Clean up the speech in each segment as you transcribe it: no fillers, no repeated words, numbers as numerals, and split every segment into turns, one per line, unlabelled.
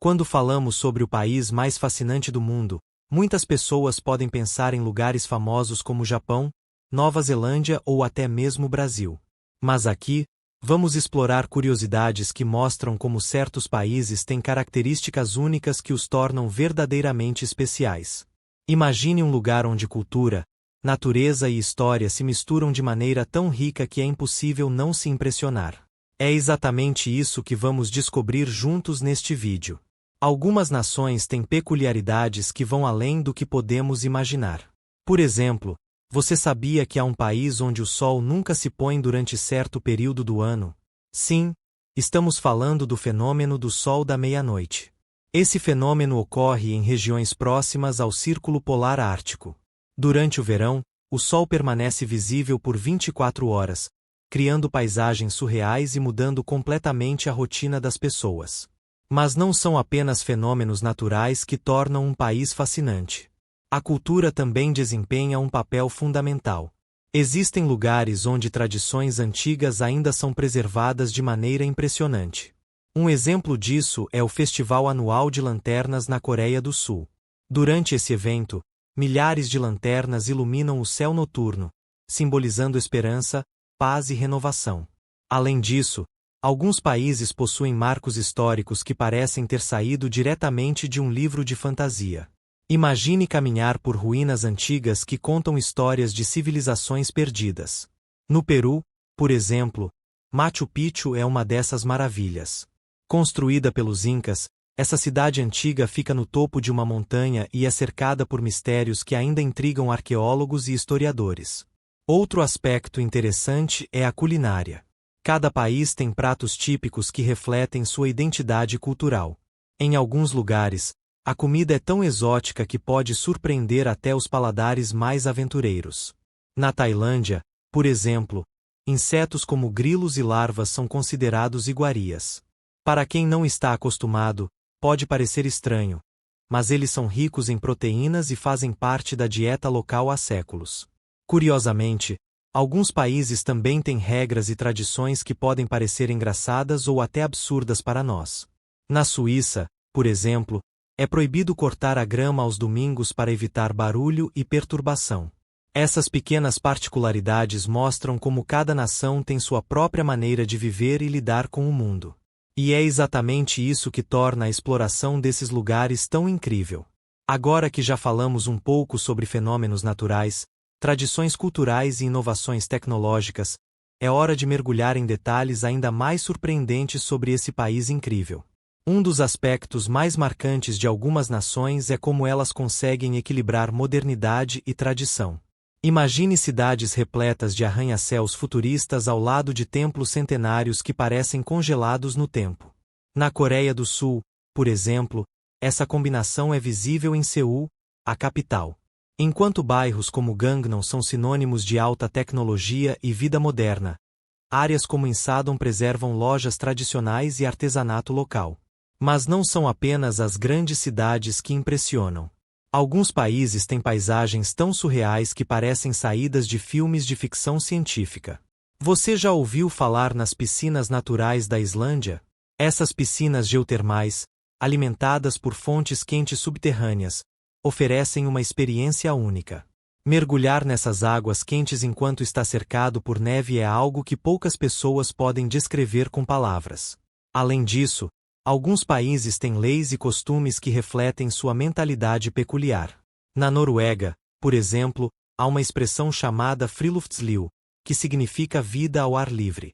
Quando falamos sobre o país mais fascinante do mundo, muitas pessoas podem pensar em lugares famosos como Japão, Nova Zelândia ou até mesmo Brasil. Mas aqui, vamos explorar curiosidades que mostram como certos países têm características únicas que os tornam verdadeiramente especiais. Imagine um lugar onde cultura, natureza e história se misturam de maneira tão rica que é impossível não se impressionar. É exatamente isso que vamos descobrir juntos neste vídeo. Algumas nações têm peculiaridades que vão além do que podemos imaginar. Por exemplo, você sabia que há um país onde o sol nunca se põe durante certo período do ano? Sim, estamos falando do fenômeno do sol da meia-noite. Esse fenômeno ocorre em regiões próximas ao Círculo Polar Ártico. Durante o verão, o sol permanece visível por 24 horas, criando paisagens surreais e mudando completamente a rotina das pessoas. Mas não são apenas fenômenos naturais que tornam um país fascinante. A cultura também desempenha um papel fundamental. Existem lugares onde tradições antigas ainda são preservadas de maneira impressionante. Um exemplo disso é o Festival Anual de Lanternas na Coreia do Sul. Durante esse evento, milhares de lanternas iluminam o céu noturno, simbolizando esperança, paz e renovação. Além disso, alguns países possuem marcos históricos que parecem ter saído diretamente de um livro de fantasia. Imagine caminhar por ruínas antigas que contam histórias de civilizações perdidas. No Peru, por exemplo, Machu Picchu é uma dessas maravilhas. Construída pelos Incas, essa cidade antiga fica no topo de uma montanha e é cercada por mistérios que ainda intrigam arqueólogos e historiadores. Outro aspecto interessante é a culinária. Cada país tem pratos típicos que refletem sua identidade cultural. Em alguns lugares, a comida é tão exótica que pode surpreender até os paladares mais aventureiros. Na Tailândia, por exemplo, insetos como grilos e larvas são considerados iguarias. Para quem não está acostumado, pode parecer estranho, mas eles são ricos em proteínas e fazem parte da dieta local há séculos. Curiosamente, alguns países também têm regras e tradições que podem parecer engraçadas ou até absurdas para nós. Na Suíça, por exemplo, é proibido cortar a grama aos domingos para evitar barulho e perturbação. Essas pequenas particularidades mostram como cada nação tem sua própria maneira de viver e lidar com o mundo. E é exatamente isso que torna a exploração desses lugares tão incrível. Agora que já falamos um pouco sobre fenômenos naturais, tradições culturais e inovações tecnológicas, é hora de mergulhar em detalhes ainda mais surpreendentes sobre esse país incrível. Um dos aspectos mais marcantes de algumas nações é como elas conseguem equilibrar modernidade e tradição. Imagine cidades repletas de arranha-céus futuristas ao lado de templos centenários que parecem congelados no tempo. Na Coreia do Sul, por exemplo, essa combinação é visível em Seul, a capital. Enquanto bairros como Gangnam são sinônimos de alta tecnologia e vida moderna, áreas como Insadong preservam lojas tradicionais e artesanato local. Mas não são apenas as grandes cidades que impressionam. Alguns países têm paisagens tão surreais que parecem saídas de filmes de ficção científica. Você já ouviu falar nas piscinas naturais da Islândia? Essas piscinas geotermais, alimentadas por fontes quentes subterrâneas, oferecem uma experiência única. Mergulhar nessas águas quentes enquanto está cercado por neve é algo que poucas pessoas podem descrever com palavras. Além disso, alguns países têm leis e costumes que refletem sua mentalidade peculiar. Na Noruega, por exemplo, há uma expressão chamada friluftsliv, que significa vida ao ar livre.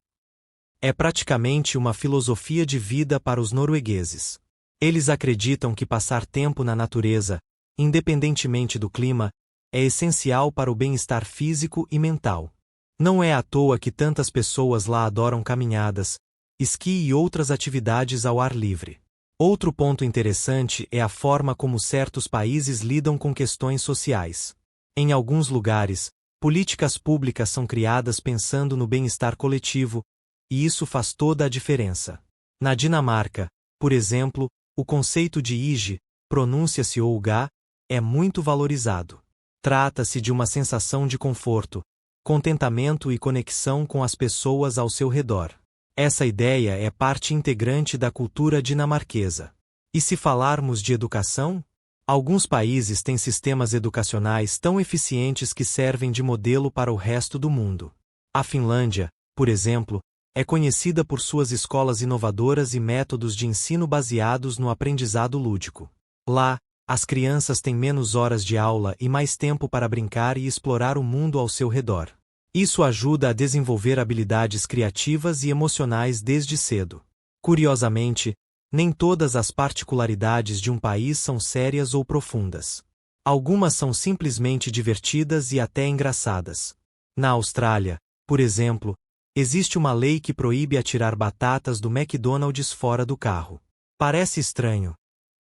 É praticamente uma filosofia de vida para os noruegueses. Eles acreditam que passar tempo na natureza, independentemente do clima, é essencial para o bem-estar físico e mental. Não é à toa que tantas pessoas lá adoram caminhadas, esqui e outras atividades ao ar livre. Outro ponto interessante é a forma como certos países lidam com questões sociais. Em alguns lugares, políticas públicas são criadas pensando no bem-estar coletivo, e isso faz toda a diferença. Na Dinamarca, por exemplo, o conceito de hygge, pronúncia-se Olga, é muito valorizado. Trata-se de uma sensação de conforto, contentamento e conexão com as pessoas ao seu redor. Essa ideia é parte integrante da cultura dinamarquesa. E se falarmos de educação? Alguns países têm sistemas educacionais tão eficientes que servem de modelo para o resto do mundo. A Finlândia, por exemplo, é conhecida por suas escolas inovadoras e métodos de ensino baseados no aprendizado lúdico. Lá, as crianças têm menos horas de aula e mais tempo para brincar e explorar o mundo ao seu redor. Isso ajuda a desenvolver habilidades criativas e emocionais desde cedo. Curiosamente, nem todas as particularidades de um país são sérias ou profundas. Algumas são simplesmente divertidas e até engraçadas. Na Austrália, por exemplo, existe uma lei que proíbe atirar batatas do McDonald's fora do carro. Parece estranho,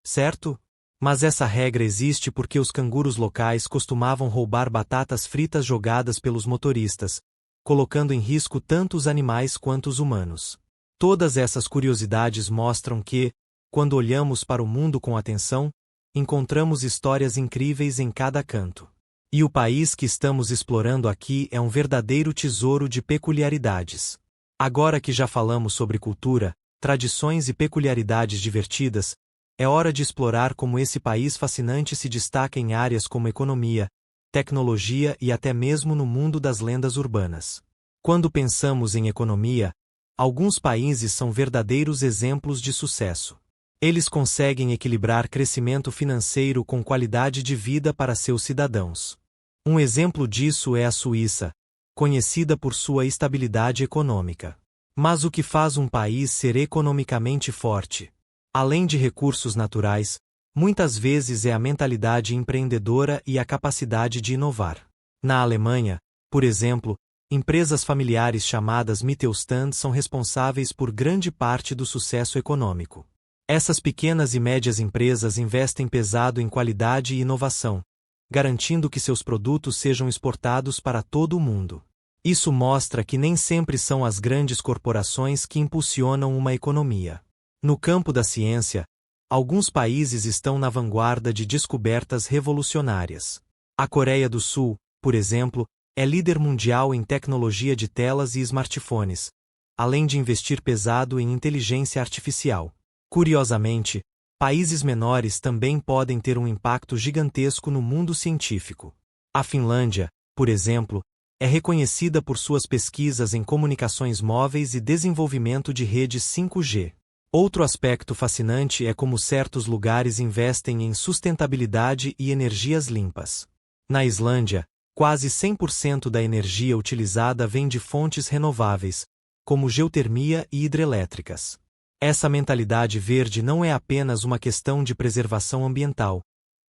certo? Mas essa regra existe porque os cangurus locais costumavam roubar batatas fritas jogadas pelos motoristas, colocando em risco tanto os animais quanto os humanos. Todas essas curiosidades mostram que, quando olhamos para o mundo com atenção, encontramos histórias incríveis em cada canto. E o país que estamos explorando aqui é um verdadeiro tesouro de peculiaridades. Agora que já falamos sobre cultura, tradições e peculiaridades divertidas, é hora de explorar como esse país fascinante se destaca em áreas como economia, tecnologia e até mesmo no mundo das lendas urbanas. Quando pensamos em economia, alguns países são verdadeiros exemplos de sucesso. Eles conseguem equilibrar crescimento financeiro com qualidade de vida para seus cidadãos. Um exemplo disso é a Suíça, conhecida por sua estabilidade econômica. Mas o que faz um país ser economicamente forte? Além de recursos naturais, muitas vezes é a mentalidade empreendedora e a capacidade de inovar. Na Alemanha, por exemplo, empresas familiares chamadas Mittelstand são responsáveis por grande parte do sucesso econômico. Essas pequenas e médias empresas investem pesado em qualidade e inovação, garantindo que seus produtos sejam exportados para todo o mundo. Isso mostra que nem sempre são as grandes corporações que impulsionam uma economia. No campo da ciência, alguns países estão na vanguarda de descobertas revolucionárias. A Coreia do Sul, por exemplo, é líder mundial em tecnologia de telas e smartphones, além de investir pesado em inteligência artificial. Curiosamente, países menores também podem ter um impacto gigantesco no mundo científico. A Finlândia, por exemplo, é reconhecida por suas pesquisas em comunicações móveis e desenvolvimento de redes 5G. Outro aspecto fascinante é como certos lugares investem em sustentabilidade e energias limpas. Na Islândia, quase 100% da energia utilizada vem de fontes renováveis, como geotermia e hidrelétricas. Essa mentalidade verde não é apenas uma questão de preservação ambiental,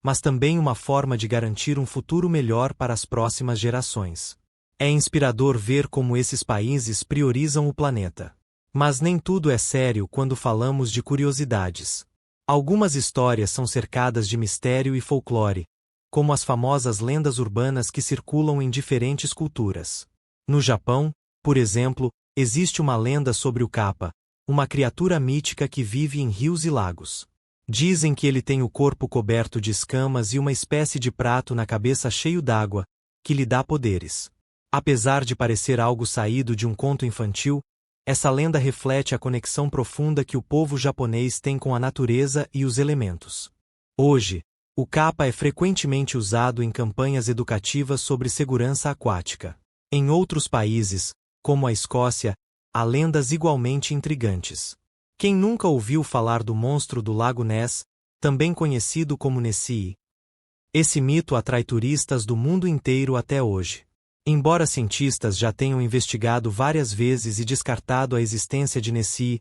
mas também uma forma de garantir um futuro melhor para as próximas gerações. É inspirador ver como esses países priorizam o planeta. Mas nem tudo é sério quando falamos de curiosidades. Algumas histórias são cercadas de mistério e folclore, como as famosas lendas urbanas que circulam em diferentes culturas. No Japão, por exemplo, existe uma lenda sobre o Kappa, uma criatura mítica que vive em rios e lagos. Dizem que ele tem o corpo coberto de escamas e uma espécie de prato na cabeça cheio d'água, que lhe dá poderes. Apesar de parecer algo saído de um conto infantil, essa lenda reflete a conexão profunda que o povo japonês tem com a natureza e os elementos. Hoje, o Kappa é frequentemente usado em campanhas educativas sobre segurança aquática. Em outros países, como a Escócia, há lendas igualmente intrigantes. Quem nunca ouviu falar do monstro do Lago Ness, também conhecido como Nessie? Esse mito atrai turistas do mundo inteiro até hoje. Embora cientistas já tenham investigado várias vezes e descartado a existência de Nessie,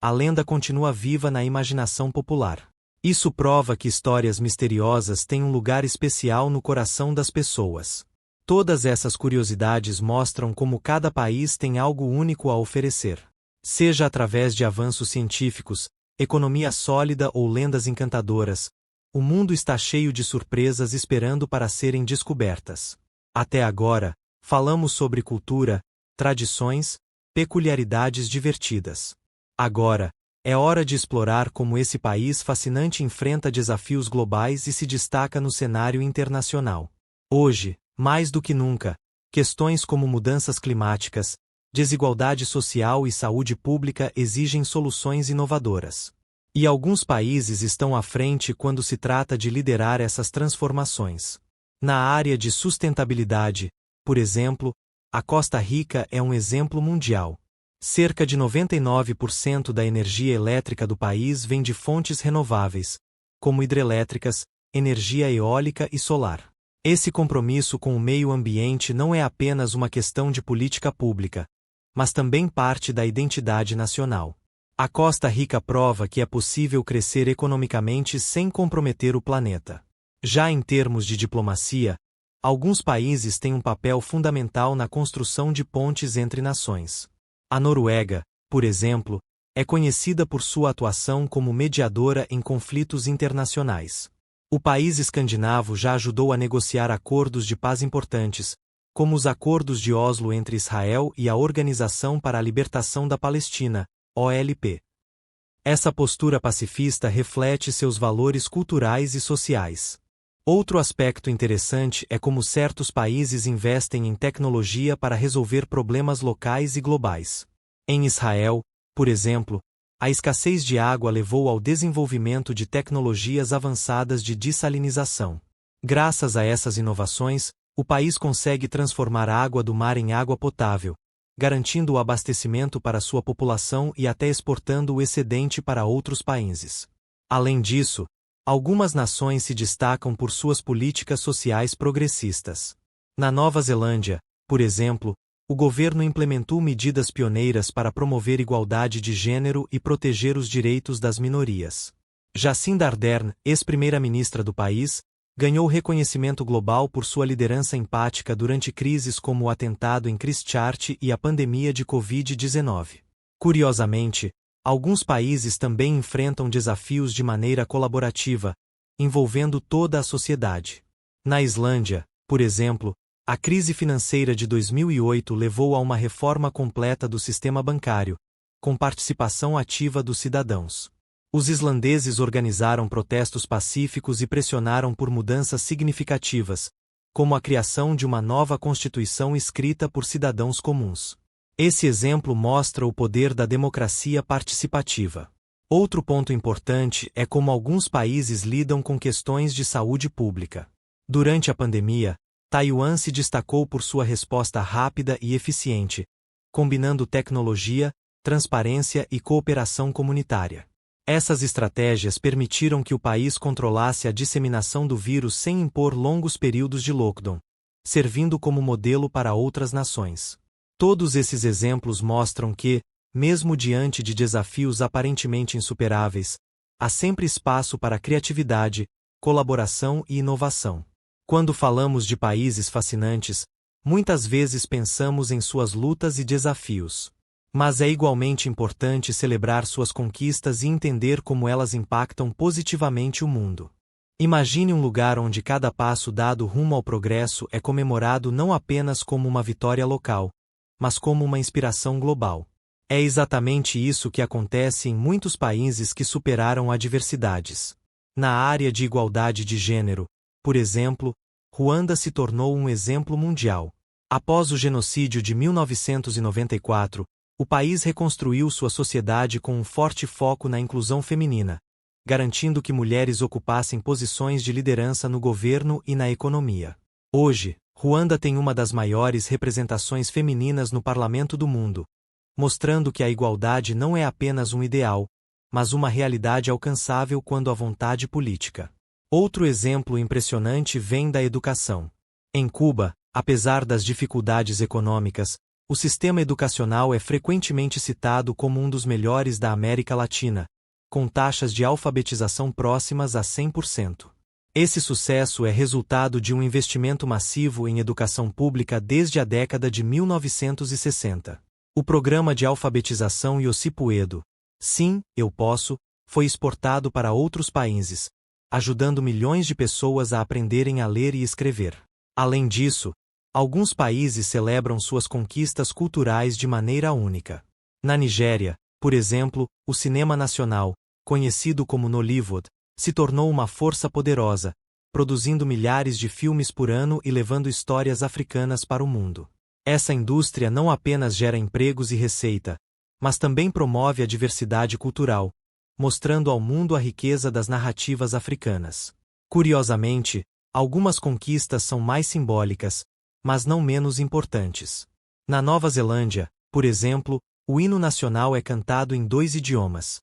a lenda continua viva na imaginação popular. Isso prova que histórias misteriosas têm um lugar especial no coração das pessoas. Todas essas curiosidades mostram como cada país tem algo único a oferecer. Seja através de avanços científicos, economia sólida ou lendas encantadoras, o mundo está cheio de surpresas esperando para serem descobertas. Até agora, falamos sobre cultura, tradições, peculiaridades divertidas. Agora, é hora de explorar como esse país fascinante enfrenta desafios globais e se destaca no cenário internacional. Hoje, mais do que nunca, questões como mudanças climáticas, desigualdade social e saúde pública exigem soluções inovadoras. E alguns países estão à frente quando se trata de liderar essas transformações. Na área de sustentabilidade, por exemplo, a Costa Rica é um exemplo mundial. Cerca de 99% da energia elétrica do país vem de fontes renováveis, como hidrelétricas, energia eólica e solar. Esse compromisso com o meio ambiente não é apenas uma questão de política pública, mas também parte da identidade nacional. A Costa Rica prova que é possível crescer economicamente sem comprometer o planeta. Já em termos de diplomacia, alguns países têm um papel fundamental na construção de pontes entre nações. A Noruega, por exemplo, é conhecida por sua atuação como mediadora em conflitos internacionais. O país escandinavo já ajudou a negociar acordos de paz importantes, como os acordos de Oslo entre Israel e a Organização para a Libertação da Palestina, OLP. Essa postura pacifista reflete seus valores culturais e sociais. Outro aspecto interessante é como certos países investem em tecnologia para resolver problemas locais e globais. Em Israel, por exemplo, a escassez de água levou ao desenvolvimento de tecnologias avançadas de dessalinização. Graças a essas inovações, o país consegue transformar a água do mar em água potável, garantindo o abastecimento para sua população e até exportando o excedente para outros países. Além disso, algumas nações se destacam por suas políticas sociais progressistas. Na Nova Zelândia, por exemplo, o governo implementou medidas pioneiras para promover igualdade de gênero e proteger os direitos das minorias. Jacinda Ardern, ex-primeira-ministra do país, ganhou reconhecimento global por sua liderança empática durante crises como o atentado em Christchurch e a pandemia de Covid-19. Curiosamente, alguns países também enfrentam desafios de maneira colaborativa, envolvendo toda a sociedade. Na Islândia, por exemplo, a crise financeira de 2008 levou a uma reforma completa do sistema bancário, com participação ativa dos cidadãos. Os islandeses organizaram protestos pacíficos e pressionaram por mudanças significativas, como a criação de uma nova constituição escrita por cidadãos comuns. Esse exemplo mostra o poder da democracia participativa. Outro ponto importante é como alguns países lidam com questões de saúde pública. Durante a pandemia, Taiwan se destacou por sua resposta rápida e eficiente, combinando tecnologia, transparência e cooperação comunitária. Essas estratégias permitiram que o país controlasse a disseminação do vírus sem impor longos períodos de lockdown, servindo como modelo para outras nações. Todos esses exemplos mostram que, mesmo diante de desafios aparentemente insuperáveis, há sempre espaço para criatividade, colaboração e inovação. Quando falamos de países fascinantes, muitas vezes pensamos em suas lutas e desafios. Mas é igualmente importante celebrar suas conquistas e entender como elas impactam positivamente o mundo. Imagine um lugar onde cada passo dado rumo ao progresso é comemorado não apenas como uma vitória local, mas como uma inspiração global. É exatamente isso que acontece em muitos países que superaram adversidades. Na área de igualdade de gênero, por exemplo, Ruanda se tornou um exemplo mundial. Após o genocídio de 1994, o país reconstruiu sua sociedade com um forte foco na inclusão feminina, garantindo que mulheres ocupassem posições de liderança no governo e na economia. Hoje, Ruanda tem uma das maiores representações femininas no parlamento do mundo, mostrando que a igualdade não é apenas um ideal, mas uma realidade alcançável quando há vontade política. Outro exemplo impressionante vem da educação. Em Cuba, apesar das dificuldades econômicas, o sistema educacional é frequentemente citado como um dos melhores da América Latina, com taxas de alfabetização próximas a 100%. Esse sucesso é resultado de um investimento massivo em educação pública desde a década de 1960. O programa de alfabetização Yossi Puedo, Sim, Eu Posso, foi exportado para outros países, ajudando milhões de pessoas a aprenderem a ler e escrever. Além disso, alguns países celebram suas conquistas culturais de maneira única. Na Nigéria, por exemplo, o cinema nacional, conhecido como Nollywood, se tornou uma força poderosa, produzindo milhares de filmes por ano e levando histórias africanas para o mundo. Essa indústria não apenas gera empregos e receita, mas também promove a diversidade cultural, mostrando ao mundo a riqueza das narrativas africanas. Curiosamente, algumas conquistas são mais simbólicas, mas não menos importantes. Na Nova Zelândia, por exemplo, o hino nacional é cantado em 2 idiomas,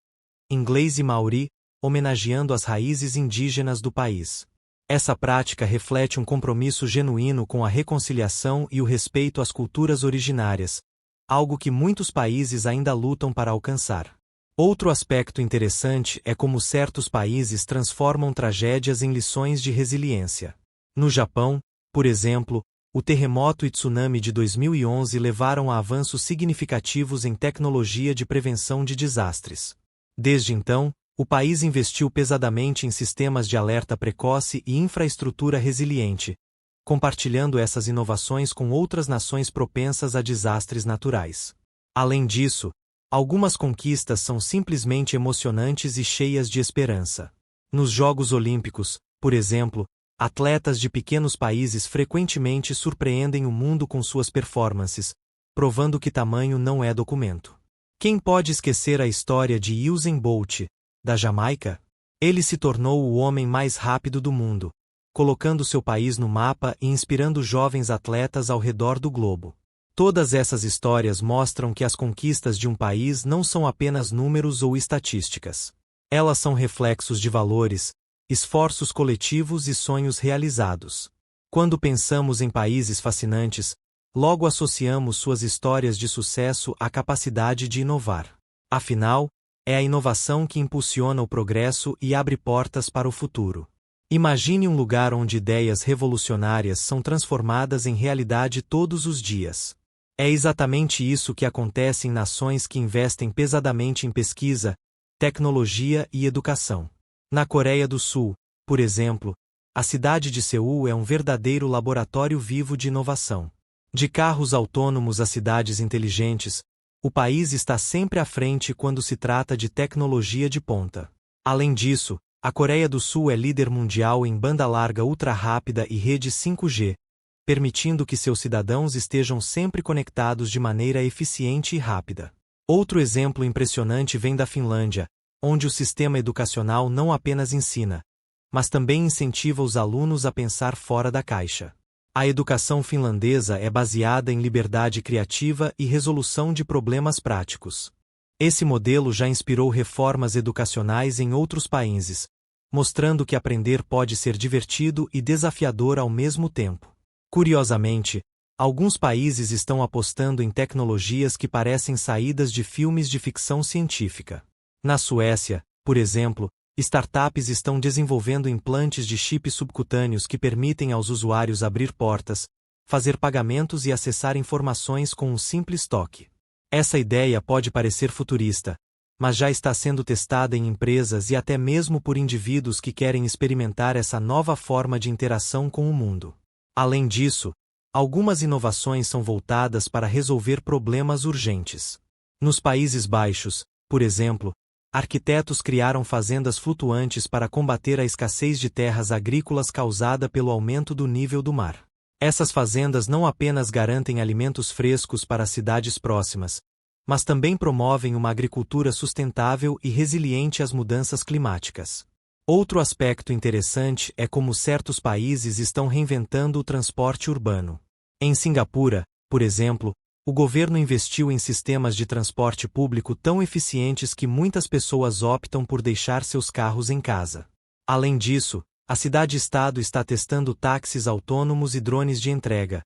inglês e maori, homenageando as raízes indígenas do país. Essa prática reflete um compromisso genuíno com a reconciliação e o respeito às culturas originárias, algo que muitos países ainda lutam para alcançar. Outro aspecto interessante é como certos países transformam tragédias em lições de resiliência. No Japão, por exemplo, o terremoto e tsunami de 2011 levaram a avanços significativos em tecnologia de prevenção de desastres. Desde então, o país investiu pesadamente em sistemas de alerta precoce e infraestrutura resiliente, compartilhando essas inovações com outras nações propensas a desastres naturais. Além disso, algumas conquistas são simplesmente emocionantes e cheias de esperança. Nos Jogos Olímpicos, por exemplo, atletas de pequenos países frequentemente surpreendem o mundo com suas performances, provando que tamanho não é documento. Quem pode esquecer a história de Usain Bolt, da Jamaica? Ele se tornou o homem mais rápido do mundo, colocando seu país no mapa e inspirando jovens atletas ao redor do globo. Todas essas histórias mostram que as conquistas de um país não são apenas números ou estatísticas. Elas são reflexos de valores, esforços coletivos e sonhos realizados. Quando pensamos em países fascinantes, logo associamos suas histórias de sucesso à capacidade de inovar. Afinal, é a inovação que impulsiona o progresso e abre portas para o futuro. Imagine um lugar onde ideias revolucionárias são transformadas em realidade todos os dias. É exatamente isso que acontece em nações que investem pesadamente em pesquisa, tecnologia e educação. Na Coreia do Sul, por exemplo, a cidade de Seul é um verdadeiro laboratório vivo de inovação. De carros autônomos a cidades inteligentes, o país está sempre à frente quando se trata de tecnologia de ponta. Além disso, a Coreia do Sul é líder mundial em banda larga ultra-rápida e rede 5G, permitindo que seus cidadãos estejam sempre conectados de maneira eficiente e rápida. Outro exemplo impressionante vem da Finlândia, onde o sistema educacional não apenas ensina, mas também incentiva os alunos a pensar fora da caixa. A educação finlandesa é baseada em liberdade criativa e resolução de problemas práticos. Esse modelo já inspirou reformas educacionais em outros países, mostrando que aprender pode ser divertido e desafiador ao mesmo tempo. Curiosamente, alguns países estão apostando em tecnologias que parecem saídas de filmes de ficção científica. Na Suécia, por exemplo, startups estão desenvolvendo implantes de chips subcutâneos que permitem aos usuários abrir portas, fazer pagamentos e acessar informações com um simples toque. Essa ideia pode parecer futurista, mas já está sendo testada em empresas e até mesmo por indivíduos que querem experimentar essa nova forma de interação com o mundo. Além disso, algumas inovações são voltadas para resolver problemas urgentes. Nos Países Baixos, por exemplo, arquitetos criaram fazendas flutuantes para combater a escassez de terras agrícolas causada pelo aumento do nível do mar. Essas fazendas não apenas garantem alimentos frescos para as cidades próximas, mas também promovem uma agricultura sustentável e resiliente às mudanças climáticas. Outro aspecto interessante é como certos países estão reinventando o transporte urbano. Em Singapura, por exemplo, o governo investiu em sistemas de transporte público tão eficientes que muitas pessoas optam por deixar seus carros em casa. Além disso, a cidade-estado está testando táxis autônomos e drones de entrega,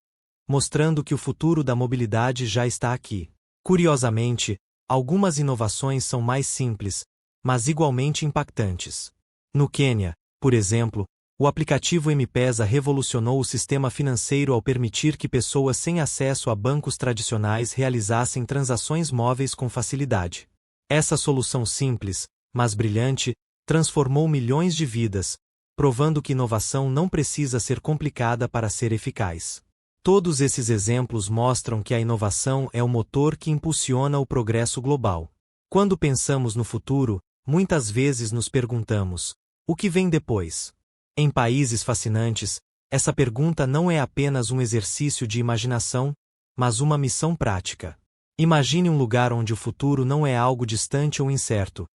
mostrando que o futuro da mobilidade já está aqui. Curiosamente, algumas inovações são mais simples, mas igualmente impactantes. No Quênia, por exemplo, o aplicativo M-Pesa revolucionou o sistema financeiro ao permitir que pessoas sem acesso a bancos tradicionais realizassem transações móveis com facilidade. Essa solução simples, mas brilhante, transformou milhões de vidas, provando que inovação não precisa ser complicada para ser eficaz. Todos esses exemplos mostram que a inovação é o motor que impulsiona o progresso global. Quando pensamos no futuro, muitas vezes nos perguntamos: o que vem depois? Em países fascinantes, essa pergunta não é apenas um exercício de imaginação, mas uma missão prática. Imagine um lugar onde o futuro não é algo distante ou incerto,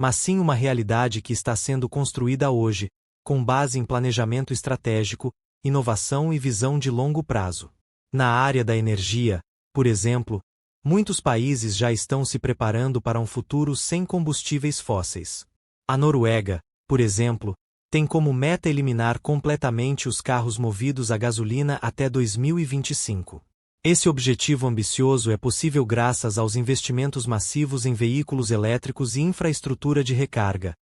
mas sim uma realidade que está sendo construída hoje, com base em planejamento estratégico, inovação e visão de longo prazo. Na área da energia, por exemplo, muitos países já estão se preparando para um futuro sem combustíveis fósseis. A Noruega, por exemplo, tem como meta eliminar completamente os carros movidos a gasolina até 2025. Esse objetivo ambicioso é possível graças aos investimentos massivos em veículos elétricos e infraestrutura de recarga,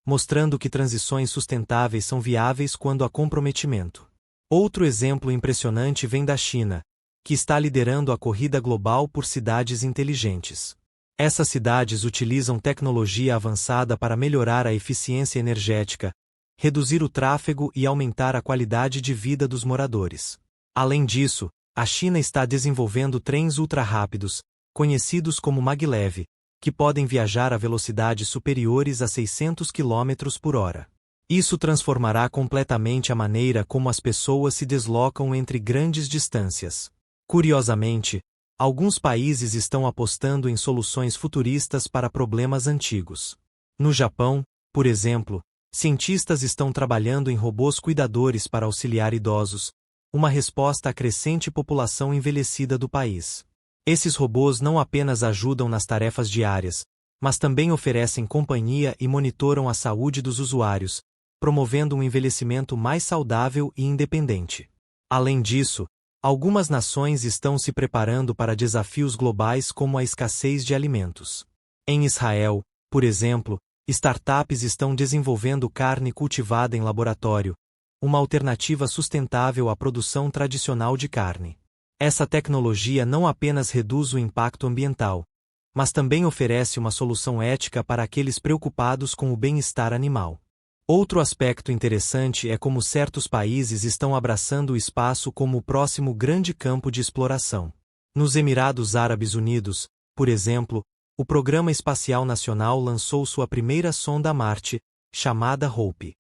mostrando que transições sustentáveis são viáveis quando há comprometimento. Outro exemplo impressionante vem da China, que está liderando a corrida global por cidades inteligentes. Essas cidades utilizam tecnologia avançada para melhorar a eficiência energética, reduzir o tráfego e aumentar a qualidade de vida dos moradores. Além disso, a China está desenvolvendo trens ultra-rápidos, conhecidos como maglev, que podem viajar a velocidades superiores a 600 km por hora. Isso transformará completamente a maneira como as pessoas se deslocam entre grandes distâncias. Curiosamente, alguns países estão apostando em soluções futuristas para problemas antigos. No Japão, por exemplo, cientistas estão trabalhando em robôs cuidadores para auxiliar idosos, uma resposta à crescente população envelhecida do país. Esses robôs não apenas ajudam nas tarefas diárias, mas também oferecem companhia e monitoram a saúde dos usuários, promovendo um envelhecimento mais saudável e independente. Além disso, algumas nações estão se preparando para desafios globais como a escassez de alimentos. Em Israel, por exemplo, startups estão desenvolvendo carne cultivada em laboratório, uma alternativa sustentável à produção tradicional de carne. Essa tecnologia não apenas reduz o impacto ambiental, mas também oferece uma solução ética para aqueles preocupados com o bem-estar animal. Outro aspecto interessante é como certos países estão abraçando o espaço como o próximo grande campo de exploração. Nos Emirados Árabes Unidos, por exemplo, o Programa Espacial Nacional lançou sua primeira sonda a Marte, chamada Hope.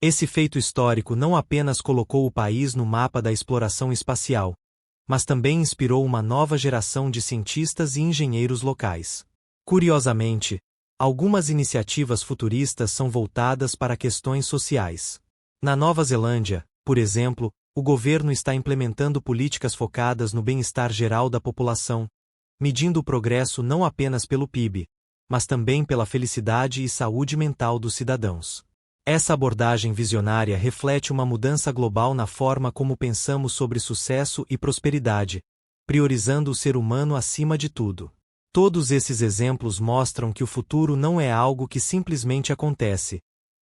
Esse feito histórico não apenas colocou o país no mapa da exploração espacial, mas também inspirou uma nova geração de cientistas e engenheiros locais. Curiosamente, algumas iniciativas futuristas são voltadas para questões sociais. Na Nova Zelândia, por exemplo, o governo está implementando políticas focadas no bem-estar geral da população, medindo o progresso não apenas pelo PIB, mas também pela felicidade e saúde mental dos cidadãos. Essa abordagem visionária reflete uma mudança global na forma como pensamos sobre sucesso e prosperidade, priorizando o ser humano acima de tudo. Todos esses exemplos mostram que o futuro não é algo que simplesmente acontece,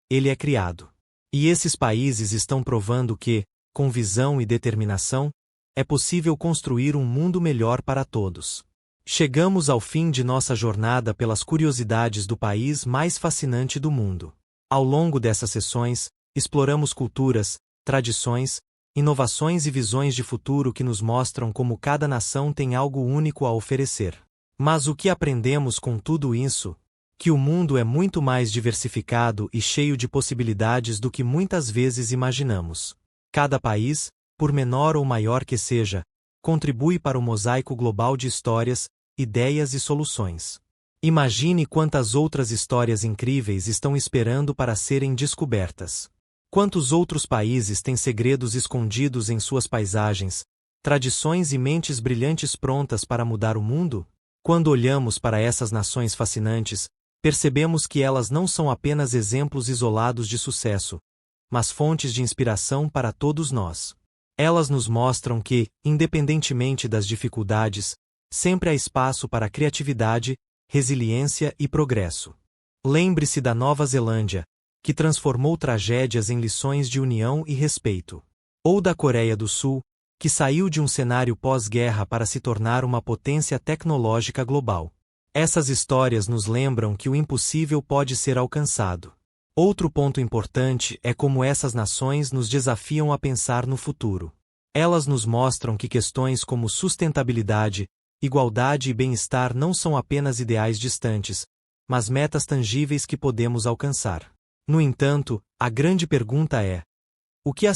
ele é criado. E esses países estão provando que, com visão e determinação, é possível construir um mundo melhor para todos. Chegamos ao fim de nossa jornada pelas curiosidades do país mais fascinante do mundo. Ao longo dessas sessões, exploramos culturas, tradições, inovações e visões de futuro que nos mostram como cada nação tem algo único a oferecer. Mas o que aprendemos com tudo isso? Que o mundo é muito mais diversificado e cheio de possibilidades do que muitas vezes imaginamos. Cada país, por menor ou maior que seja, contribui para o mosaico global de histórias, ideias e soluções. Imagine quantas outras histórias incríveis estão esperando para serem descobertas. Quantos outros países têm segredos escondidos em suas paisagens, tradições e mentes brilhantes prontas para mudar o mundo? Quando olhamos para essas nações fascinantes, percebemos que elas não são apenas exemplos isolados de sucesso, mas fontes de inspiração para todos nós. Elas nos mostram que, independentemente das dificuldades, sempre há espaço para criatividade, resiliência e progresso. Lembre-se da Nova Zelândia, que transformou tragédias em lições de união e respeito. Ou da Coreia do Sul, que saiu de um cenário pós-guerra para se tornar uma potência tecnológica global. Essas histórias nos lembram que o impossível pode ser alcançado. Outro ponto importante é como essas nações nos desafiam a pensar no futuro. Elas nos mostram que questões como sustentabilidade, igualdade e bem-estar não são apenas ideais distantes, mas metas tangíveis que podemos alcançar. No entanto, a grande pergunta é: o que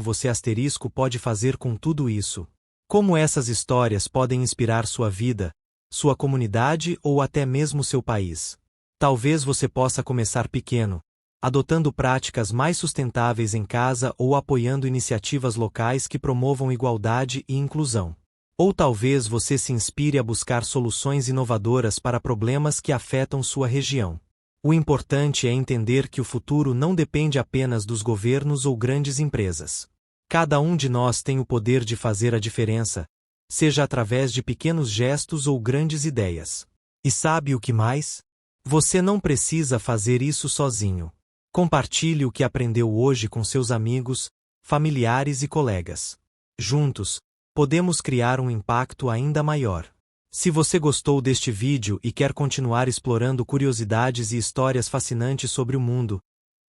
você pode fazer com tudo isso? Como essas histórias podem inspirar sua vida, sua comunidade ou até mesmo seu país? Talvez você possa começar pequeno, adotando práticas mais sustentáveis em casa ou apoiando iniciativas locais que promovam igualdade e inclusão. Ou talvez você se inspire a buscar soluções inovadoras para problemas que afetam sua região. O importante é entender que o futuro não depende apenas dos governos ou grandes empresas. Cada um de nós tem o poder de fazer a diferença, seja através de pequenos gestos ou grandes ideias. E sabe o que mais? Você não precisa fazer isso sozinho. Compartilhe o que aprendeu hoje com seus amigos, familiares e colegas. Juntos, podemos criar um impacto ainda maior. Se você gostou deste vídeo e quer continuar explorando curiosidades e histórias fascinantes sobre o mundo,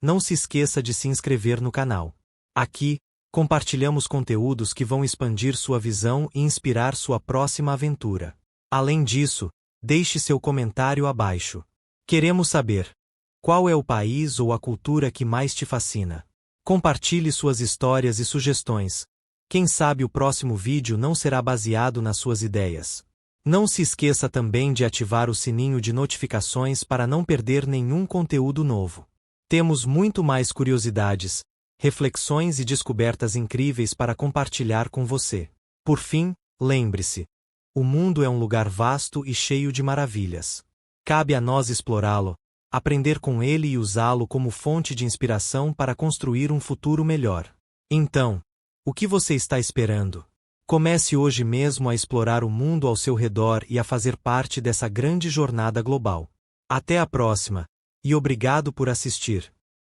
não se esqueça de se inscrever no canal. Aqui, compartilhamos conteúdos que vão expandir sua visão e inspirar sua próxima aventura. Além disso, deixe seu comentário abaixo. Queremos saber: qual é o país ou a cultura que mais te fascina? Compartilhe suas histórias e sugestões. Quem sabe o próximo vídeo não será baseado nas suas ideias. Não se esqueça também de ativar o sininho de notificações para não perder nenhum conteúdo novo. Temos muito mais curiosidades, reflexões e descobertas incríveis para compartilhar com você. Por fim, lembre-se: o mundo é um lugar vasto e cheio de maravilhas. Cabe a nós explorá-lo, aprender com ele e usá-lo como fonte de inspiração para construir um futuro melhor. Então, o que você está esperando? Comece hoje mesmo a explorar o mundo ao seu redor e a fazer parte dessa grande jornada global. Até a próxima, e obrigado por assistir.